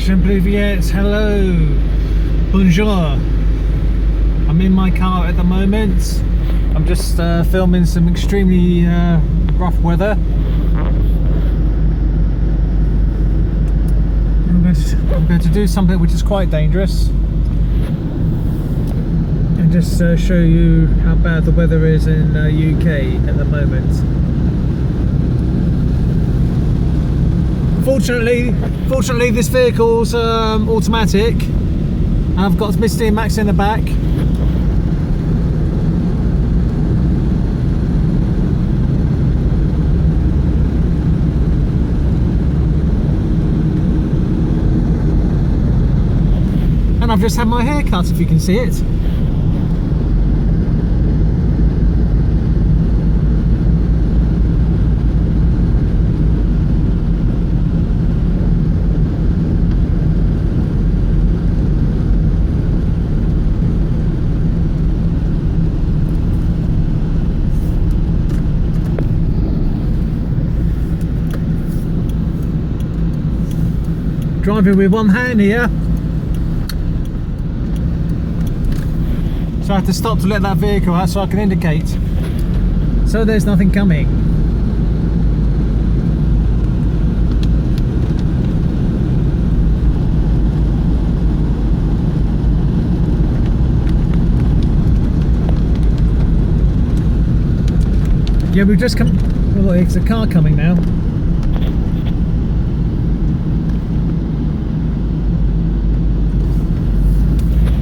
Je ne plus yet. Hello. Bonjour. I'm in my car at the moment. I'm just filming some extremely rough weather. I'm going to do something which is quite dangerous and just show you how bad the weather is in UK at the moment. Fortunately this vehicle's automatic. I've got Misty and Max in the back. And I've just had my hair cut, if you can see it. Driving with one hand here. So I have to stop to let that vehicle out so I can indicate. So there's nothing coming. Yeah, we've just come. Well, it's a car coming now.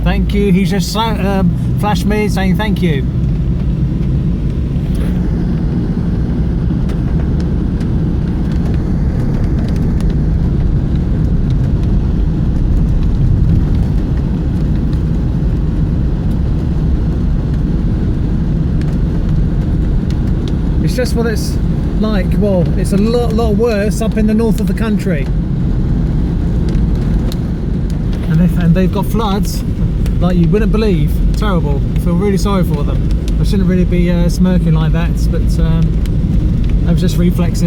Thank you. He's just flashed me saying thank you. It's just what it's like. Well, it's a lot worse up in the north of the country. And they've got floods like you wouldn't believe. Terrible. I feel really sorry for them. I shouldn't really be smirking like that, but that was just reflexes.